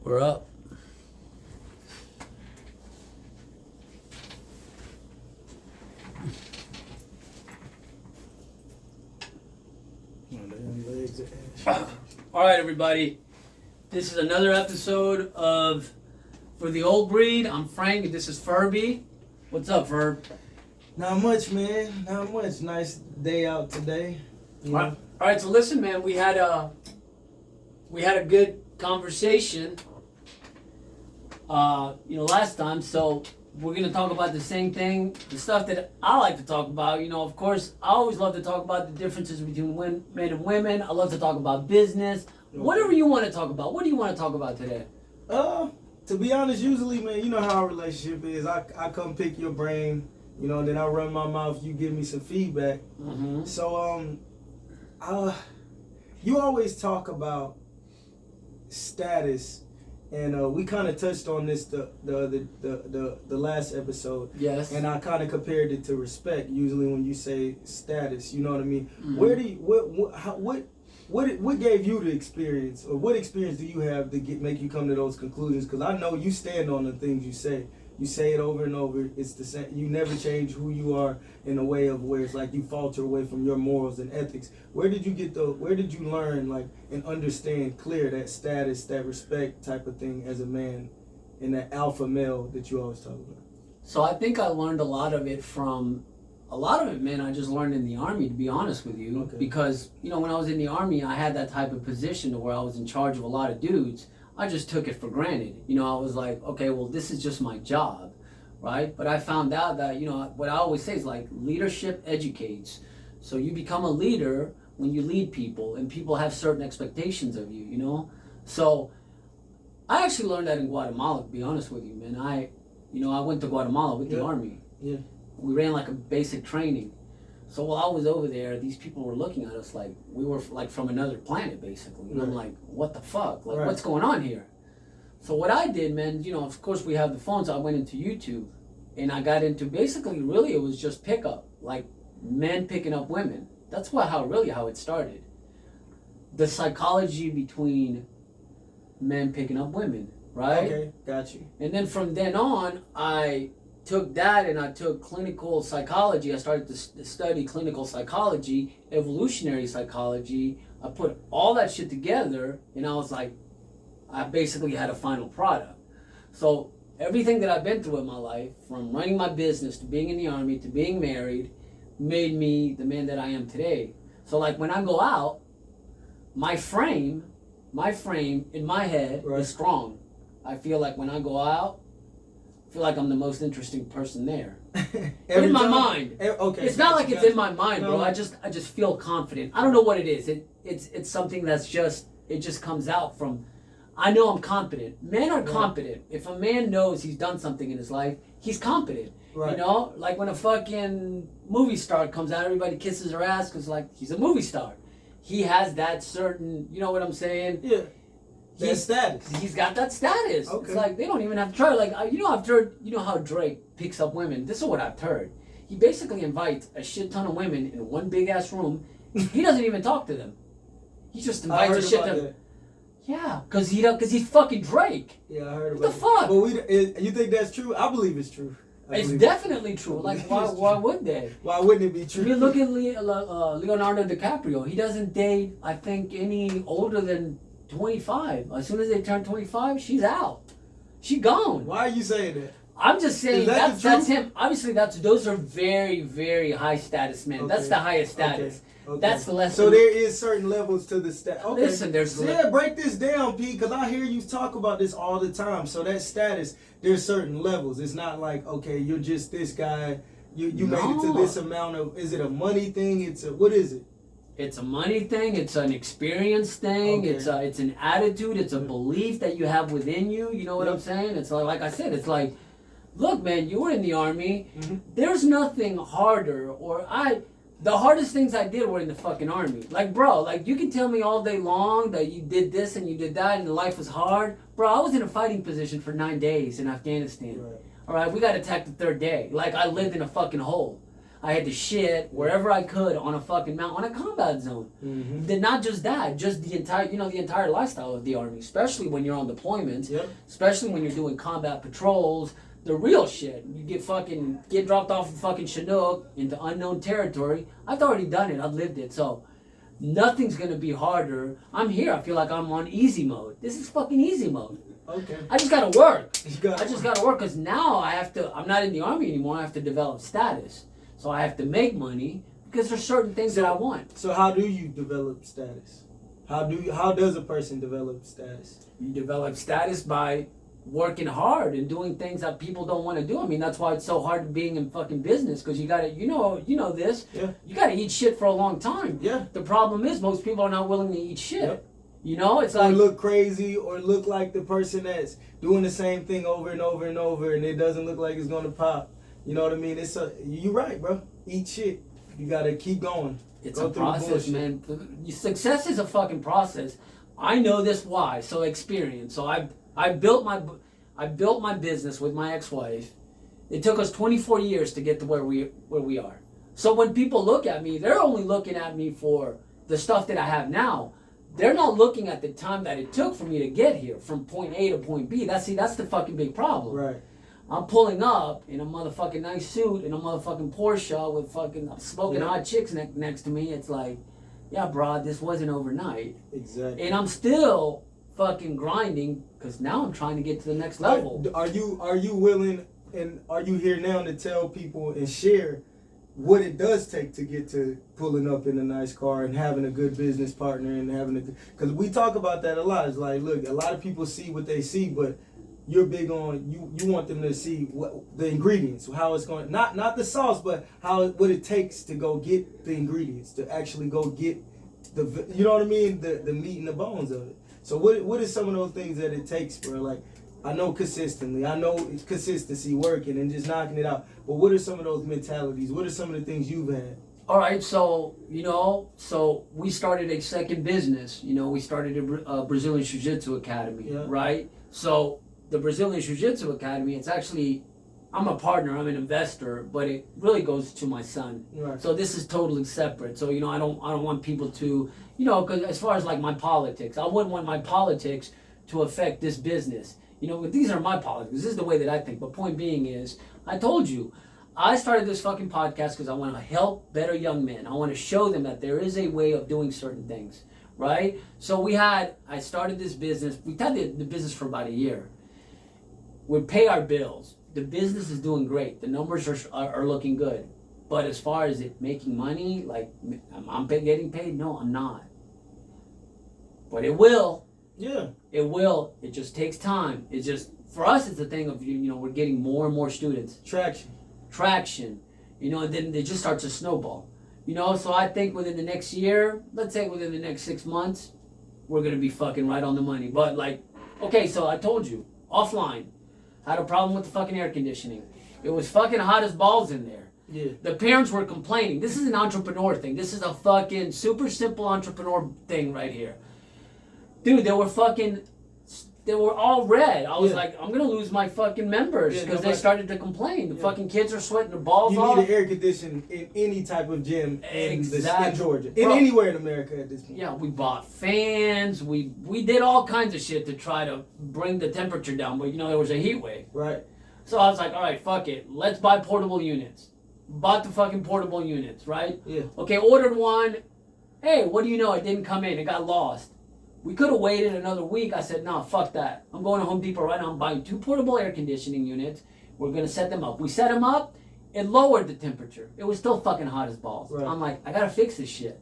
We're up. All right, everybody. This is another episode of For the Old Breed. I'm Frank, and this is Furby. What's up, Ferb? Not much, man. Not much. Nice day out today. All right. So listen, man. We had a good conversation. Last time. So we're gonna talk about the same thing, the stuff that I like to talk about. Of course, I always love to talk about the differences between men and women. I love to talk about business. Whatever you want to talk about. What do you want to talk about today? To be honest, usually, man, you know how our relationship is. I come pick your brain, and then I run my mouth. You give me some feedback. Mm-hmm. So, you always talk about status, and we kind of touched on this the last episode. Yes. And I kind of compared it to respect. Usually, when you say status, you know what I mean. Mm-hmm. Where do you what gave you the experience, or what experience do you have to make you come to those conclusions? Because I know you stand on the things you say. You say it over and over. It's the same. You never change who you are in a way of where it's like you falter away from your morals and ethics. Where did you learn and understand clear that status, that respect type of thing as a man, and that alpha male that you always talk about? So I think I learned a lot of it, man, I just learned in the Army, to be honest with you. Okay. Because, when I was in the Army, I had that type of position to where I was in charge of a lot of dudes. I just took it for granted. I was like, okay, well, this is just my job, right? But I found out that, what I always say is leadership educates. So you become a leader when you lead people, and people have certain expectations of you, So I actually learned that in Guatemala, to be honest with you, man. I went to Guatemala with the Army. Yeah. We ran a basic training. So while I was over there, these people were looking at us like we were from another planet, basically. And I'm like, what the fuck? What's going on here? So what I did, man, of course we have the phones. I went into YouTube, and I got into basically, really, it was just pickup, like men picking up women. That's how it started. The psychology between men picking up women, right? Okay, got you. And then from then on, I took that and I took clinical psychology. I started to study clinical psychology, evolutionary psychology. I put all that shit together, and I was like, I basically had a final product. So everything that I've been through in my life, from running my business to being in the Army to being married, made me the man that I am today. So when I go out, my frame in my head is strong. I feel like when I go out, I feel like I'm the most interesting person there. In my mind. Okay. It's not like it's in my mind, bro. I just feel confident. I don't know what it is. It's something that's it just comes out from. I know I'm competent. Men are competent. If a man knows he's done something in his life, he's competent. Right. Like when a fucking movie star comes out, everybody kisses her ass because he's a movie star. He has that certain, you know what I'm saying? Yeah. That status. He's got that status. Okay. It's they don't even have to try. I've heard, how Drake picks up women. This is what I've heard. He basically invites a shit ton of women in one big ass room. He doesn't even talk to them. He just invites a shit ton. Yeah, because he's fucking Drake. Yeah, I heard about What the fuck? But you think that's true? I believe it's true. It's definitely true. Why would they? Why wouldn't it be true? You look at Leonardo DiCaprio. He doesn't date, I think, any older than 25. As soon as they turn 25, she's out. She gone. Why are you saying that? I'm just saying that's him. Obviously, those are very, very high status men. Okay. That's the highest status. Okay. That's the lesson. So there is certain levels to the status. Okay. Listen, break this down, P, because I hear you talk about this all the time. So that status, there's certain levels. It's not like, okay, you're just this guy. You made it to this amount of. Is it a money thing? What is it? It's a money thing. It's an experience thing. Okay. It's an attitude. It's a belief that you have within you. You know what I'm saying? It's like I said. It's like, look, man, you were in the Army. Mm-hmm. There's nothing harder, the hardest things I did were in the fucking Army. Bro, you can tell me all day long that you did this and you did that and life was hard. Bro, I was in a fighting position for 9 days in Afghanistan. Right. All right, we got attacked the third day. I lived in a fucking hole. I had to shit wherever I could on a fucking mountain, on a combat zone. Mm-hmm. Then not just that, just the entire, the entire lifestyle of the Army, especially when you're on deployments, Yep. especially when you're doing combat patrols, the real shit. You get dropped off in fucking Chinook into unknown territory. I've already done it. I've lived it. So nothing's gonna be harder. I'm here. I feel like I'm on easy mode. This is fucking easy mode. Okay. I just gotta work. You I just gotta work because now I'm not in the Army anymore. I have to develop status. So I have to make money because there's certain things that I want. So how do you develop status? How does a person develop status? You develop status by working hard and doing things that people don't want to do. I mean, that's why it's so hard being in fucking business because you gotta, you know this. Yeah. You gotta eat shit for a long time. Yeah. The problem is most people are not willing to eat shit. Yep. It's Or like look crazy, or look like the person that's doing the same thing over and over and over, and it doesn't look like it's gonna pop. You know what I mean? You're right, bro. Eat shit. You gotta keep going. it's Go a through the process, bullshit. man. Success is a fucking process. I know this why. So experience. So I built my business with my ex-wife. It took us 24 years to get to where we are. So when people look at me, they're only looking at me for the stuff that I have now. They're not looking at the time that it took for me to get here from point A to point B. That's the fucking big problem. Right. I'm pulling up in a motherfucking nice suit in a motherfucking Porsche with fucking smoking hot chicks next to me. It's like, yeah, bro, this wasn't overnight. Exactly. And I'm still fucking grinding because now I'm trying to get to the next level. Are you willing, and are you here now to tell people and share what it does take to get to pulling up in a nice car and having a good business partner and because we talk about that a lot. It's like, look, a lot of people see what they see, but you're big on you want them to see what the ingredients, how it's going, not the sauce, but what it takes to go get the ingredients, to actually go get you know what I mean, the meat and the bones of it. So what is some of those things that it takes, bro? Like, I know consistently, I know it's consistency, working and just knocking it out. But what are some of those mentalities? What are some of the things you've had? All right, so we started a second business. We started a Brazilian Jiu-Jitsu Academy, right? So the Brazilian Jiu-Jitsu Academy, it's actually, I'm a partner, I'm an investor, but it really goes to my son. Right. So this is totally separate. So I don't want people to, because as far as like my politics, I wouldn't want my politics to affect this business. These are my politics. This is the way that I think. But point being is, I told you, I started this fucking podcast because I want to help better young men. I want to show them that there is a way of doing certain things, right? So I started this business. We had the business for about a year. We pay our bills. The business is doing great. The numbers are looking good. But as far as it making money, like I'm getting paid, no, I'm not. But it will. Yeah. It will. It just takes time. It's just, for us, it's a thing of, we're getting more and more students. Traction. And then it just starts to snowball. So I think within the next year, let's say within the next 6 months, we're going to be fucking right on the money. But okay, so I told you, offline, had a problem with the fucking air conditioning. It was fucking hot as balls in there. Yeah. The parents were complaining. This is an entrepreneur thing. This is a fucking super simple entrepreneur thing right here. Dude, they were all red. I was like, I'm gonna lose my fucking members because they started to complain. The fucking kids are sweating their balls off. You need an air condition in any type of gym in Georgia, anywhere in America at this point. Yeah, we bought fans. We did all kinds of shit to try to bring the temperature down, but there was a heat wave. Right. So I was like, all right, fuck it. Let's buy portable units. Bought the fucking portable units, right? Yeah. Okay, ordered one. Hey, what do you know? It didn't come in. It got lost. We could have waited another week. I said, no, fuck that. I'm going to Home Depot right now. I'm buying 2 portable air conditioning units. We're going to set them up. We set them up. It lowered the temperature. It was still fucking hot as balls. Right. I'm like, I got to fix this shit.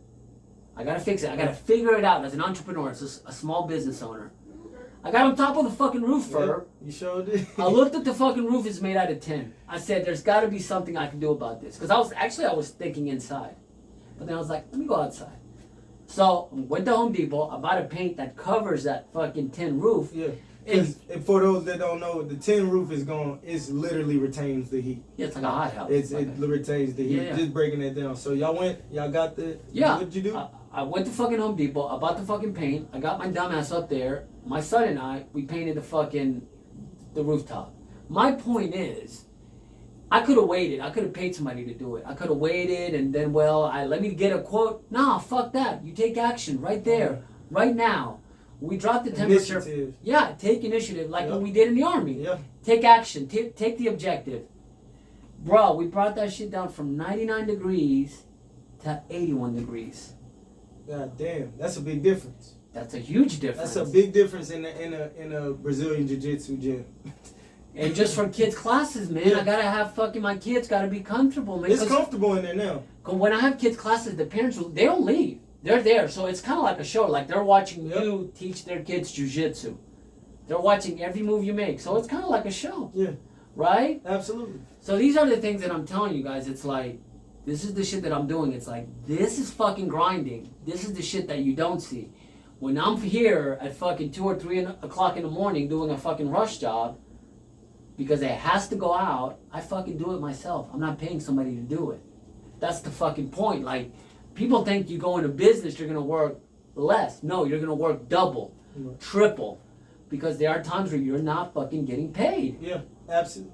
I got to fix it. I got to figure it out as an entrepreneur, as a small business owner. I got on top of the fucking roof, Ferb. You sure did. I looked at the fucking roof. It's made out of tin. I said, there's got to be something I can do about this. Because I was thinking inside. But then I was like, let me go outside. So, went to Home Depot, I bought a paint that covers that fucking tin roof. Yeah. And for those that don't know, the tin roof it literally retains the heat. Yeah, it's like a hot house. It retains the heat. Yeah. Just breaking it down. So y'all got what'd you do? I went to fucking Home Depot, I bought the fucking paint, I got my dumbass up there, my son and I, we painted the rooftop. My point is, I could have waited. I could have paid somebody to do it. I could have waited and then, let me get a quote. Nah, fuck that. You take action right there, right now. We dropped the temperature. Initiative. Yeah, take initiative like Yep. what we did in the Army. Yeah. Take action. Take the objective. Bro, we brought that shit down from 99 degrees to 81 degrees. God damn, that's a big difference. That's a huge difference. That's a big difference in a Brazilian jiu-jitsu gym. And just for kids' classes, man, Yeah. I gotta have fucking my kids gotta be comfortable, man. It's comfortable in there now. Cause when I have kids' classes, the parents they don't leave. They're there, so it's kind of like a show. Like they're watching Yep. you teach their kids jujitsu. They're watching every move you make, so it's kind of like a show. Yeah. Right? Absolutely. So these are the things that I'm telling you guys. It's like, this is the shit that I'm doing. It's like, this is fucking grinding. This is the shit that you don't see. When I'm here at fucking 2 or 3 o'clock in the morning doing a fucking rush job, because it has to go out, I fucking do it myself. I'm not paying somebody to do it. That's the fucking point. Like, people think you go into business, you're gonna work less. No, you're gonna work double, triple. Because there are times where you're not fucking getting paid. Yeah, absolutely.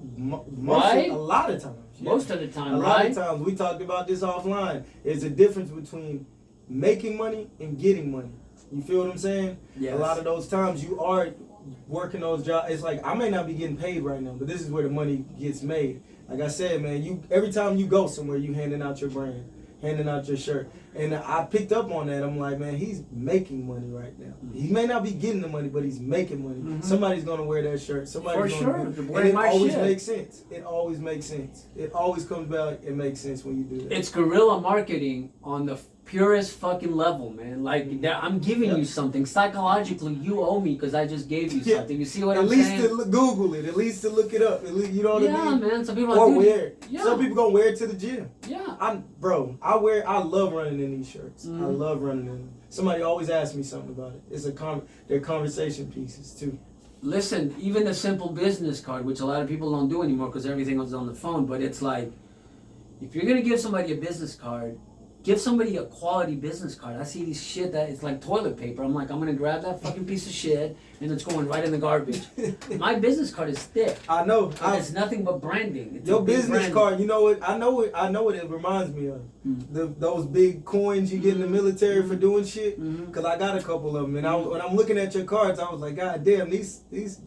Right? A lot of times. Yeah. Most of the time, a right? lot of times. We talked about this offline. There's a difference between making money and getting money. You feel what I'm saying? Yes. A lot of those times you are working those jobs. It's like, I may not be getting paid right now, but this is where the money gets made. Like I said, man, every time you go somewhere, you handing out your brand, handing out your shirt. And I picked up on that. I'm like, man, he's making money right now. He may not be getting the money, but he's making money. Mm-hmm. Somebody's gonna wear that shirt. Somebody's For gonna sure. do it. Wear And it my always shit. makes sense. It always makes sense. It always comes back and makes sense when you do that. It's guerrilla marketing on the purest fucking level, man. Like, I'm giving you something. Psychologically, you owe me because I just gave you Yeah. something. You see what At I'm least saying? to Google it. At least to look it up. At least, you know what I Yeah, mean? man. Some people are Or like, dude, wear it. yeah. Some people gonna wear it to the gym. Yeah. I love running in these shirts. I love running in them. Somebody always asks me something about it. It's they're conversation pieces too. Listen, even the simple business card, which a lot of people don't do anymore because everything was on the phone, but it's like, if you're gonna give somebody a business card, give somebody a quality business card. I see these shit that it's like toilet paper. I'm like, I'm gonna grab that fucking piece of shit and it's going right in the garbage. My business card is thick. I know. And it's nothing but branding. It's Your a big business branding. card, you know what? I know what it reminds me of. Those big coins you get in the military for doing shit. Cause I got a couple of them, and when I'm looking at your cards, I was like, God damn, these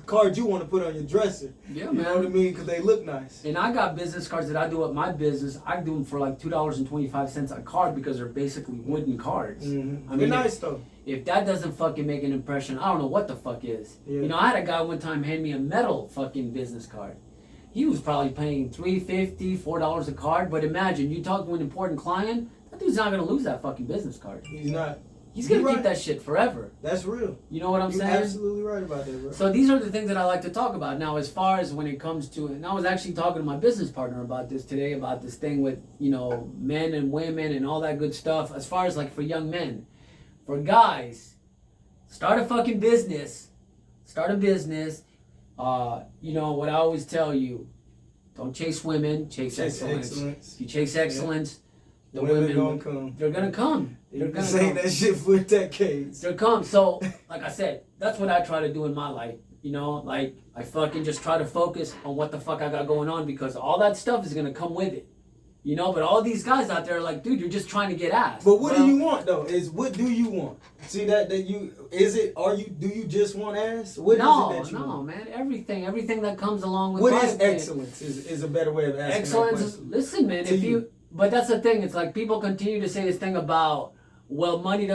cards you want to put on your dresser. Yeah, You man. know what I mean? Cause they look nice. And I got business cards that I do at my business. I do them for like $2.25 a card because they're basically wooden cards. Mm-hmm. I mean, They're nice though. If that doesn't fucking make an impression, I don't know what the fuck is. Yeah. You know, I had a guy one time hand me a metal fucking business card. He was probably paying $3.50, $4 a card. But imagine, you talk to an important client, that dude's not gonna lose that fucking business card. He's not. He's gonna You're keep right. that shit forever. That's real. You know what I'm You're saying? absolutely right about that, bro. So these are the things that I like to talk about. Now, as far as when it comes to, and I was actually talking to my business partner about this today, about this thing with, you know, men and women and all that good stuff. As far as like for young men, for guys, start a fucking business. Start a business. You know what I always tell you: don't chase women, chase excellence. If you chase excellence, the women gonna come. they're gonna come. They're You've been gonna saying come. that shit for decades. They'll come. So, like I said, that's what I try to do in my life. You know, like I fucking just try to focus on what the fuck I got going on because all that stuff is gonna come with it. You know, but all these guys out there are like, dude, you're just trying to get ass. But what do you want though? What do you want? See that you do you just want ass? What is it that you want? man. Everything that comes along with What life, is man. excellence? Is a better way of asking Excellence that is, question. listen, man. To If you. you, but that's the thing. It's like people continue to say this thing about, well, money doesn't